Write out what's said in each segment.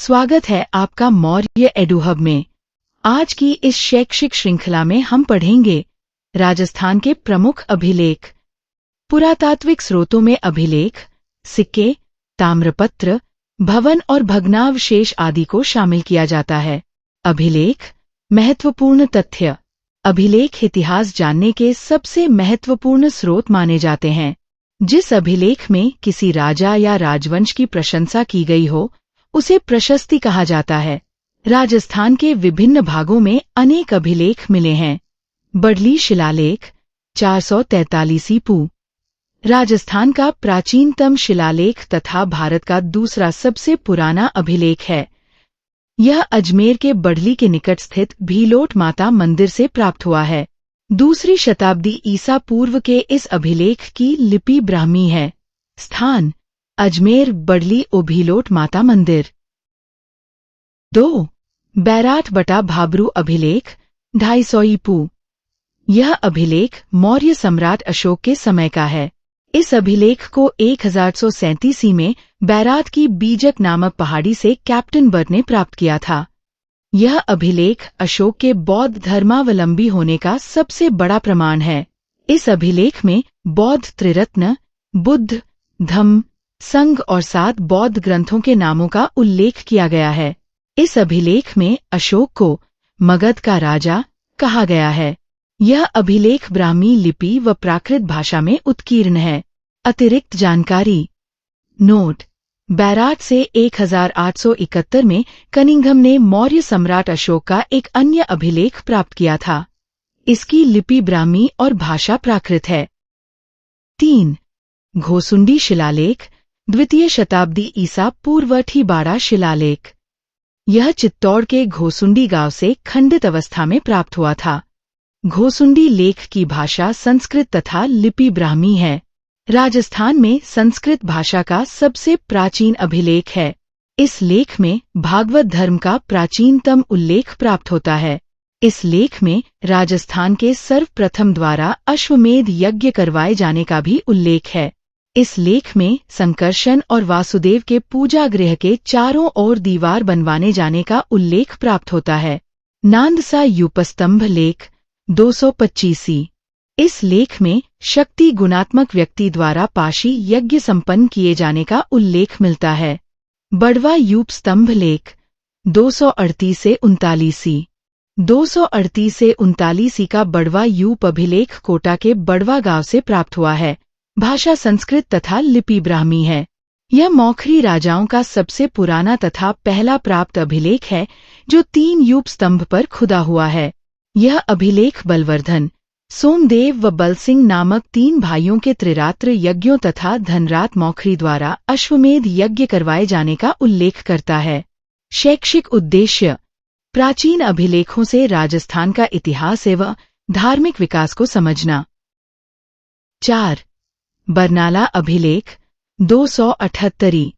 स्वागत है आपका मौर्य एडुहब में। आज की इस शैक्षिक श्रृंखला में हम पढ़ेंगे राजस्थान के प्रमुख अभिलेख। पुरातात्विक स्रोतों में अभिलेख, सिक्के, ताम्रपत्र, भवन और भग्नावशेष आदि को शामिल किया जाता है। अभिलेख महत्वपूर्ण तथ्य। अभिलेख इतिहास जानने के सबसे महत्वपूर्ण स्रोत माने जाते हैं। जिस अभिलेख में किसी राजा या राजवंश की प्रशंसा की गई हो उसे प्रशस्ति कहा जाता है। राजस्थान के विभिन्न भागों में अनेक अभिलेख मिले हैं। बड़ली शिलालेख 443 पू राजस्थान का प्राचीनतम शिलालेख तथा भारत का दूसरा सबसे पुराना अभिलेख है। यह अजमेर के बड़ली के निकट स्थित भीलोट माता मंदिर से प्राप्त हुआ है। दूसरी शताब्दी ईसा पूर्व के इस अभिलेख की लिपि ब्राह्मी है। स्थान अजमेर बड़ली ओ भीलोट माता मंदिर। 2. बैराठ बटा भाबरू अभिलेख 250 पू। यह अभिलेख मौर्य सम्राट अशोक के समय का है। इस अभिलेख को 1137 में बैराठ की बीजक नामक पहाड़ी से कैप्टन बर्ट ने प्राप्त किया था। यह अभिलेख अशोक के बौद्ध धर्मावलंबी होने का सबसे बड़ा प्रमाण है। इस अभिलेख में बौद्ध त्रिरत्न, बुद्ध, धम्म, संघ और 7 बौद्ध ग्रंथों के नामों का उल्लेख किया गया है। इस अभिलेख में अशोक को मगध का राजा कहा गया है। यह अभिलेख ब्राह्मी लिपि व प्राकृत भाषा में उत्कीर्ण है। अतिरिक्त जानकारी। नोट: बैराठ से 1871 में कनिंघम ने मौर्य सम्राट अशोक का एक अन्य अभिलेख प्राप्त किया था। इसकी लिपि ब्राह्मी और भाषा प्राकृत है। 3. घोसुंडी शिलालेख द्वितीय शताब्दी ईसा पूर्व ठीबाड़ा शिलालेख। यह चित्तौड़ के घोसुंडी गांव से खंडित अवस्था में प्राप्त हुआ था। घोसुंडी लेख की भाषा संस्कृत तथा लिपि ब्राह्मी है। राजस्थान में संस्कृत भाषा का सबसे प्राचीन अभिलेख है। इस लेख में भागवत धर्म का प्राचीनतम उल्लेख प्राप्त होता है। इस लेख में राजस्थान के सर्वप्रथम द्वारा अश्वमेध यज्ञ करवाए जाने का भी उल्लेख है। इस लेख में संकर्षण और वासुदेव के पूजा गृह के चारों ओर दीवार बनवाने जाने का उल्लेख प्राप्त होता है। नांदसा यूपस्तंभ लेख 225। इस लेख में शक्ति गुणात्मक व्यक्ति द्वारा पाशी यज्ञ संपन्न किए जाने का उल्लेख मिलता है। बड़वा यूप स्तंभ लेख 238 से 39। 238 से 39 का बड़वा यूप अभिलेख कोटा के बड़वा गांव से प्राप्त हुआ है। भाषा संस्कृत तथा लिपि ब्राह्मी है। यह मौखरी राजाओं का सबसे पुराना तथा पहला प्राप्त अभिलेख है जो 3 यूप स्तंभ पर खुदा हुआ है। यह अभिलेख बलवर्धन, सोमदेव व बलसिंह नामक 3 भाइयों के त्रिरात्र यज्ञों तथा धनरात मौखरी द्वारा अश्वमेध यज्ञ करवाए जाने का उल्लेख करता है। शैक्षिक उद्देश्य: प्राचीन अभिलेखों से राजस्थान का इतिहास एवं धार्मिक विकास को समझना। 4. बरनाला अभिलेख 278।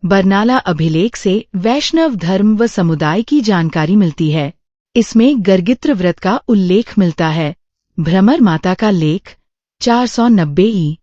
बरनाला अभिलेख से वैष्णव धर्म व समुदाय की जानकारी मिलती है। इसमें गर्गित्र व्रत का उल्लेख मिलता है। भ्रमर माता का लेख 490 ई।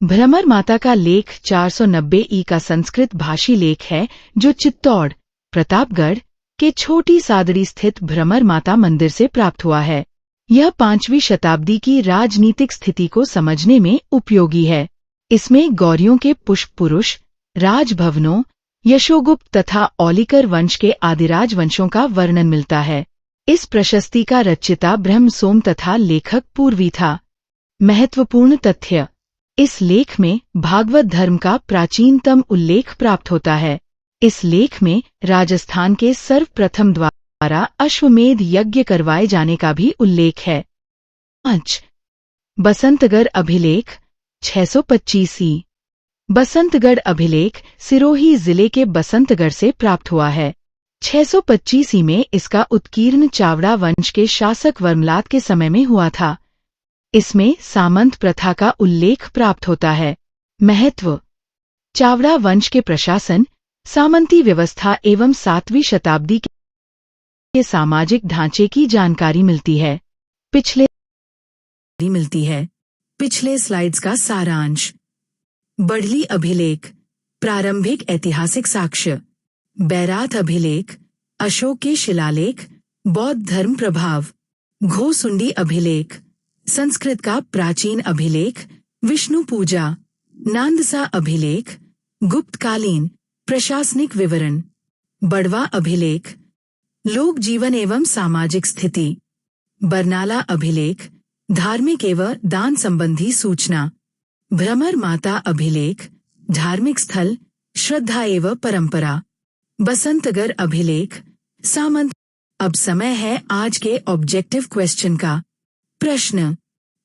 भ्रमर माता का लेख 490 ई का संस्कृत भाषी लेख है जो चित्तौड़, प्रतापगढ़ के छोटी सादड़ी स्थित भ्रमर माता मंदिर से प्राप्त हुआ है। यह 5वीं शताब्दी की राजनीतिक स्थिति को समझने में उपयोगी है। इसमें गौरियों के पुष्प पुरुष, राजभवनों, यशोगुप्त तथा औलिकर वंश के आदिराज वंशों का वर्णन मिलता है। इस प्रशस्ति का रचयिता ब्रह्म सोम तथा लेखक पूर्वी था। महत्वपूर्ण तथ्य: इस लेख में भागवत धर्म का प्राचीनतम उल्लेख प्राप्त होता है। इस लेख में राजस्थान के सर्वप्रथम द्वारा अश्वमेध यज्ञ करवाए जाने का भी उल्लेख है। 5. बसंतगढ़ अभिलेख 625 ई। बसंतगढ़ अभिलेख सिरोही जिले के बसंतगढ़ से प्राप्त हुआ है। 625 में इसका उत्कीर्ण चावड़ा वंश के शासक वर्मलात के समय में हुआ था। इसमें सामंत प्रथा का उल्लेख प्राप्त होता है। महत्व: चावड़ा वंश के प्रशासन, सामंती व्यवस्था एवं 7वीं शताब्दी के सामाजिक ढांचे की जानकारी मिलती है। पिछले स्लाइड्स का सारांश। बड़ली अभिलेख प्रारंभिक ऐतिहासिक साक्ष्य। बैराथ अभिलेख, अशोक के शिलालेख, बौद्ध धर्म प्रभाव। घोसुंडी अभिलेख, संस्कृत का प्राचीन अभिलेख, विष्णु पूजा। नांदसा अभिलेख, गुप्तकालीन प्रशासनिक विवरण। बड़वा अभिलेख, लोक जीवन एवं सामाजिक स्थिति। बरनाला अभिलेख, धार्मिक एवं दान संबंधी सूचना। भ्रमर माता अभिलेख, धार्मिक स्थल, श्रद्धा एवं परंपरा। बसंतगढ़ अभिलेख, सामंत। अब समय है आज के ऑब्जेक्टिव क्वेश्चन का। प्रश्न,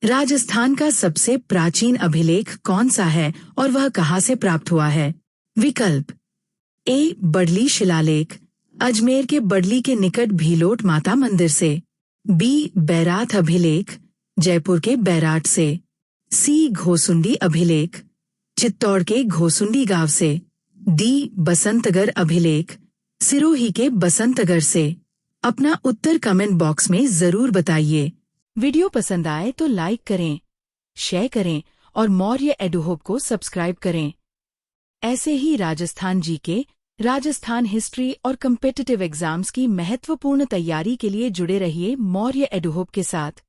राजस्थान का सबसे प्राचीन अभिलेख कौन सा है और वह कहाँ से प्राप्त हुआ है? विकल्प ए, बडली शिलालेख, अजमेर के बडली के निकट भीलोट माता मंदिर से। बी, बैराथ अभिलेख, जयपुर के बैराट से। सी, घोसुंडी अभिलेख, चित्तौड़ के घोसुंडी गांव से। डी, बसंतगढ़ अभिलेख, सिरोही के बसंतगढ़ से। अपना उत्तर कमेंट बॉक्स में जरूर बताइए। वीडियो पसंद आए तो लाइक करें, शेयर करें और मौर्य एडुहोब को सब्सक्राइब करें। ऐसे ही राजस्थान जीके, राजस्थान हिस्ट्री और कम्पिटिटिव एग्जाम्स की महत्वपूर्ण तैयारी के लिए जुड़े रहिए मौर्य एडुहोब के साथ।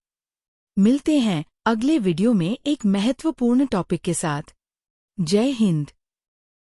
मिलते हैं अगले वीडियो में एक महत्वपूर्ण टॉपिक के साथ। जय हिंद।